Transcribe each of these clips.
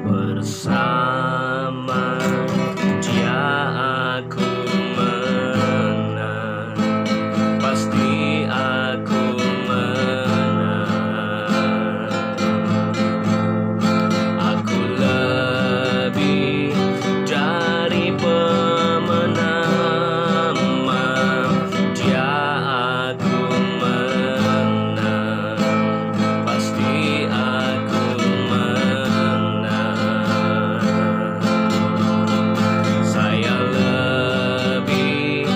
Bersama Dia aku menang, pasti aku menang. Aku lebih dari pemenang, Dia aku menang, pasti aku menang. Saya lebih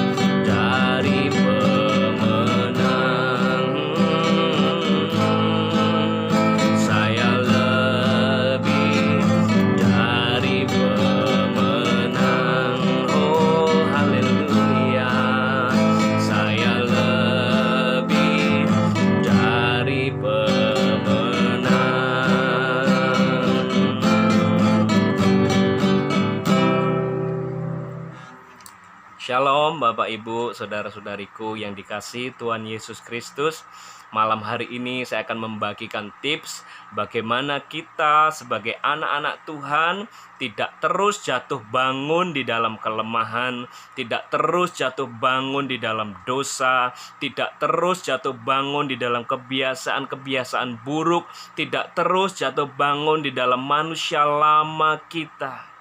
dari pemenang, saya lebih dari pemenang. Oh haleluya, saya lebih dari pemenang. Shalom Bapak Ibu, saudara-saudariku yang dikasihi Tuhan Yesus Kristus. Malam hari ini saya akan membagikan tips bagaimana kita sebagai anak-anak Tuhan tidak terus jatuh bangun di dalam kelemahan, tidak terus jatuh bangun di dalam dosa, tidak terus jatuh bangun di dalam kebiasaan-kebiasaan buruk, tidak terus jatuh bangun di dalam manusia lama kita.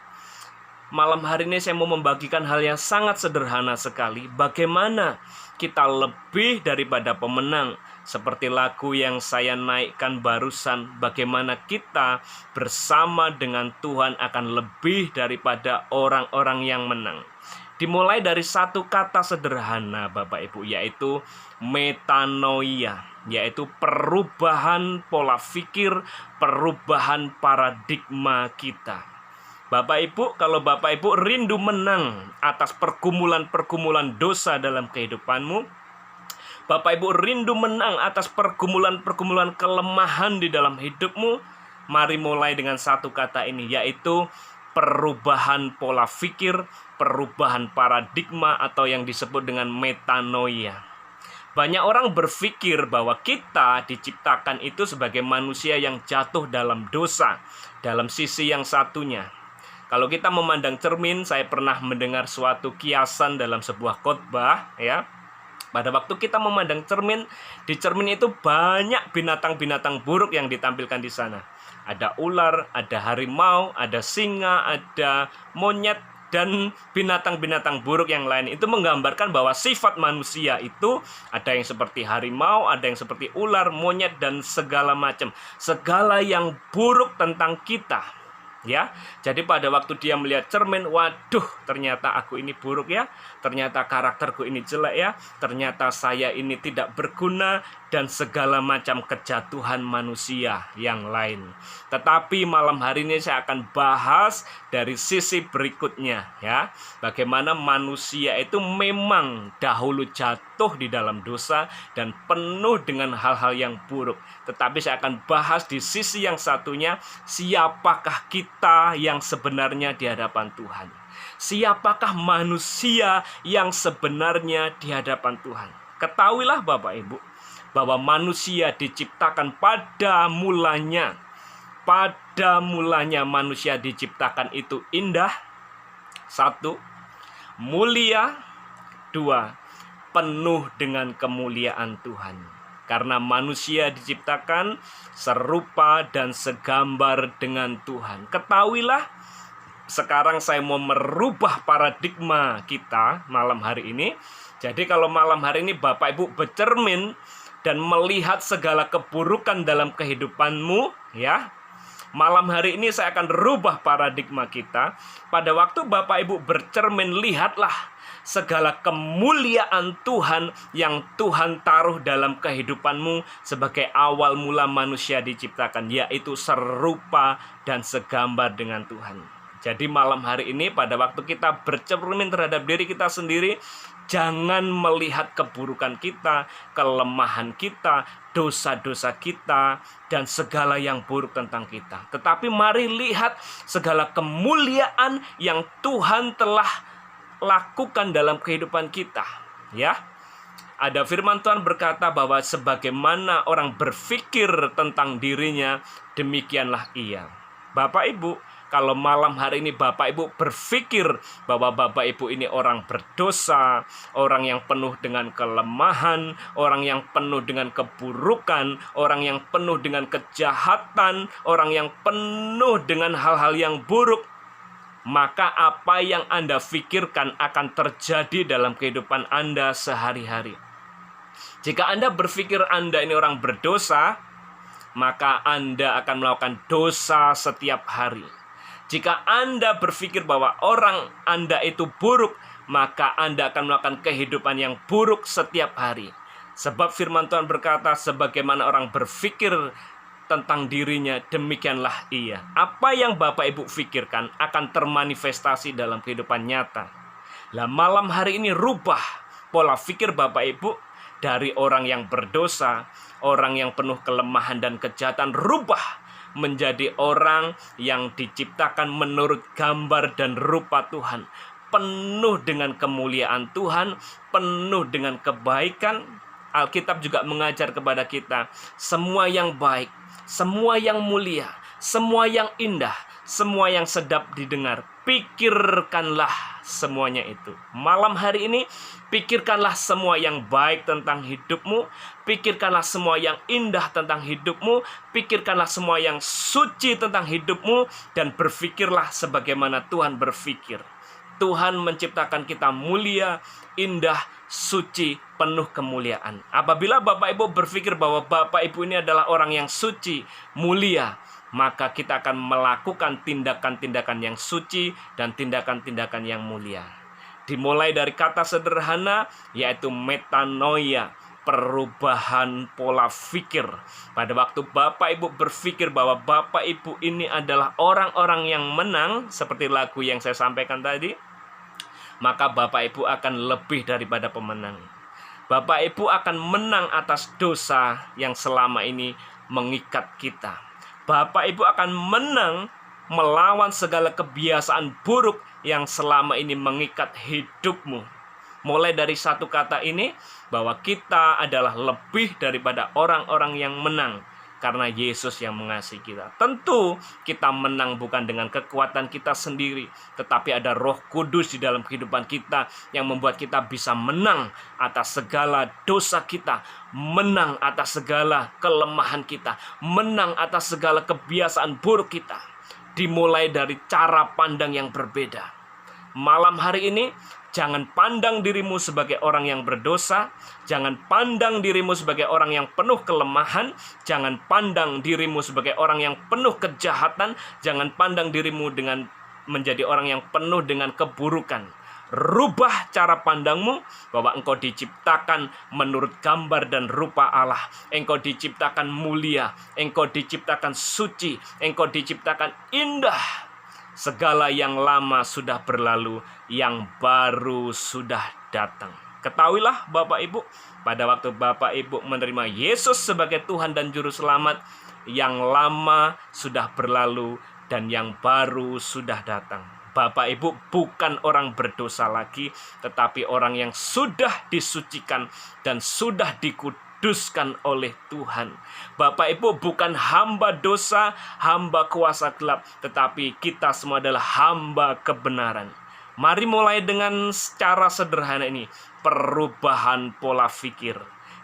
Malam hari ini saya mau membagikan hal yang sangat sederhana sekali. Bagaimana kita lebih daripada pemenang. Seperti lagu yang saya naikkan barusan. Bagaimana kita bersama dengan Tuhan akan lebih daripada orang-orang yang menang. Dimulai dari satu kata sederhana Bapak Ibu, yaitu metanoia. Yaitu perubahan pola pikir, perubahan paradigma kita. Bapak Ibu, kalau Bapak Ibu rindu menang atas pergumulan-pergumulan dosa dalam kehidupanmu, Bapak Ibu rindu menang atas pergumulan-pergumulan kelemahan di dalam hidupmu, mari mulai dengan satu kata ini, yaitu perubahan pola pikir, perubahan paradigma atau yang disebut dengan metanoia. Banyak orang berpikir bahwa kita diciptakan itu sebagai manusia yang jatuh dalam dosa, dalam sisi yang satunya. Kalau kita memandang cermin, saya pernah mendengar suatu kiasan dalam sebuah khotbah, ya. Pada waktu kita memandang cermin, di cermin itu banyak binatang-binatang buruk yang ditampilkan di sana. Ada ular, ada harimau, ada singa, ada monyet, dan binatang-binatang buruk yang lain. Itu menggambarkan bahwa sifat manusia itu ada yang seperti harimau, ada yang seperti ular, monyet, dan segala macam. Segala yang buruk tentang kita. Ya, jadi pada waktu dia melihat cermin, waduh, ternyata aku ini buruk ya, ternyata karakterku ini jelek ya, ternyata saya ini tidak berguna, dan segala macam kejatuhan manusia yang lain. Tetapi malam hari ini saya akan bahas dari sisi berikutnya, ya, bagaimana manusia itu memang dahulu jatuh di dalam dosa dan penuh dengan hal-hal yang buruk. Tetapi saya akan bahas di sisi yang satunya, siapakah kita yang sebenarnya di hadapan Tuhan? Siapakah manusia yang sebenarnya di hadapan Tuhan? Ketahuilah Bapak Ibu, bahwa manusia diciptakan pada mulanya. Pada mulanya manusia diciptakan itu indah. 1, mulia. 2, penuh dengan kemuliaan Tuhan. Karena manusia diciptakan serupa dan segambar dengan Tuhan. Ketahuilah, sekarang saya mau merubah paradigma kita malam hari ini. Jadi kalau malam hari ini Bapak Ibu bercermin dan melihat segala keburukan dalam kehidupanmu, ya, malam hari ini saya akan rubah paradigma kita. Pada waktu Bapak Ibu bercermin, lihatlah segala kemuliaan Tuhan yang Tuhan taruh dalam kehidupanmu sebagai awal mula manusia diciptakan, yaitu serupa dan segambar dengan Tuhan. Jadi malam hari ini pada waktu kita bercermin terhadap diri kita sendiri, jangan melihat keburukan kita, kelemahan kita, dosa-dosa kita, dan segala yang buruk tentang kita. Tetapi mari lihat segala kemuliaan yang Tuhan telah lakukan dalam kehidupan kita, ya. Ada firman Tuhan berkata bahwa sebagaimana orang berpikir tentang dirinya, demikianlah ia. Bapak Ibu, kalau malam hari ini Bapak Ibu berpikir bahwa Bapak Ibu ini orang berdosa, orang yang penuh dengan kelemahan, orang yang penuh dengan keburukan, orang yang penuh dengan kejahatan, orang yang penuh dengan hal-hal yang buruk, maka apa yang Anda pikirkan akan terjadi dalam kehidupan Anda sehari-hari. Jika Anda berpikir Anda ini orang berdosa, maka Anda akan melakukan dosa setiap hari. Jika Anda berpikir bahwa orang Anda itu buruk, maka Anda akan melakukan kehidupan yang buruk setiap hari. Sebab firman Tuhan berkata, sebagaimana orang berpikir tentang dirinya, demikianlah ia. Apa yang Bapak Ibu pikirkan akan termanifestasi dalam kehidupan nyata. Lah malam hari ini rubah pola pikir Bapak Ibu dari orang yang berdosa, orang yang penuh kelemahan dan kejahatan, rubah menjadi orang yang diciptakan menurut gambar dan rupa Tuhan, penuh dengan kemuliaan Tuhan, penuh dengan kebaikan. Alkitab juga mengajar kepada kita, semua yang baik, semua yang mulia, semua yang indah, semua yang sedap didengar, pikirkanlah semuanya itu. Malam hari ini, pikirkanlah semua yang baik tentang hidupmu, pikirkanlah semua yang indah tentang hidupmu, pikirkanlah semua yang suci tentang hidupmu, dan berpikirlah sebagaimana Tuhan berpikir. Tuhan menciptakan kita mulia, indah, suci, penuh kemuliaan. Apabila Bapak Ibu berpikir bahwa Bapak Ibu ini adalah orang yang suci, mulia, maka kita akan melakukan tindakan-tindakan yang suci dan tindakan-tindakan yang mulia. Dimulai dari kata sederhana, yaitu metanoia, perubahan pola pikir. Pada waktu Bapak Ibu berpikir bahwa Bapak Ibu ini adalah orang-orang yang menang, seperti lagu yang saya sampaikan tadi, maka Bapak Ibu akan lebih daripada pemenang. Bapak Ibu akan menang atas dosa yang selama ini mengikat kita. Bapak Ibu akan menang melawan segala kebiasaan buruk yang selama ini mengikat hidupmu. Mulai dari satu kata ini, bahwa kita adalah lebih daripada orang-orang yang menang, karena Yesus yang mengasihi kita. Tentu kita menang bukan dengan kekuatan kita sendiri, tetapi ada Roh Kudus di dalam kehidupan kita yang membuat kita bisa menang atas segala dosa kita, menang atas segala kelemahan kita, menang atas segala kebiasaan buruk kita. Dimulai dari cara pandang yang berbeda. Malam hari ini, jangan pandang dirimu sebagai orang yang berdosa. Jangan pandang dirimu sebagai orang yang penuh kelemahan. Jangan pandang dirimu sebagai orang yang penuh kejahatan. Jangan pandang dirimu dengan menjadi orang yang penuh dengan keburukan. Rubah cara pandangmu bahwa engkau diciptakan menurut gambar dan rupa Allah. Engkau diciptakan mulia, engkau diciptakan suci, engkau diciptakan indah. Segala yang lama sudah berlalu, yang baru sudah datang. Ketahuilah Bapak Ibu, pada waktu Bapak Ibu menerima Yesus sebagai Tuhan dan Juru Selamat, yang lama sudah berlalu dan yang baru sudah datang. Bapak Ibu bukan orang berdosa lagi, tetapi orang yang sudah disucikan dan sudah dikuduskan oleh Tuhan. Bapak Ibu bukan hamba dosa, hamba kuasa gelap, tetapi kita semua adalah hamba kebenaran. Mari mulai dengan cara sederhana ini, perubahan pola pikir.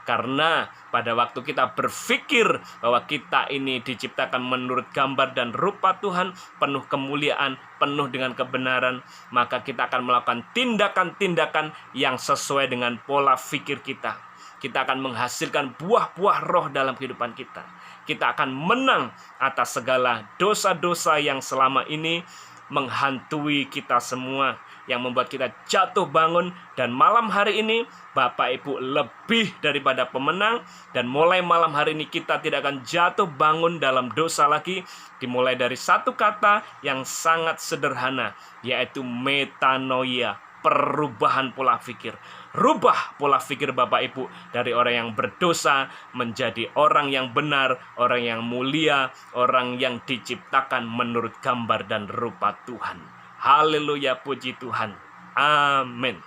Karena pada waktu kita berpikir bahwa kita ini diciptakan menurut gambar dan rupa Tuhan, penuh kemuliaan, penuh dengan kebenaran, maka kita akan melakukan tindakan-tindakan yang sesuai dengan pola pikir kita. Kita akan menghasilkan buah-buah roh dalam kehidupan kita. Kita akan menang atas segala dosa-dosa yang selama ini menghantui kita semua, yang membuat kita jatuh bangun. Dan malam hari ini Bapak Ibu lebih daripada pemenang. Dan mulai malam hari ini kita tidak akan jatuh bangun dalam dosa lagi. Dimulai dari satu kata yang sangat sederhana, yaitu metanoia, perubahan pola pikir. Rubah pola pikir Bapak Ibu dari orang yang berdosa menjadi orang yang benar, orang yang mulia, orang yang diciptakan menurut gambar dan rupa Tuhan. Haleluya, puji Tuhan. Amin.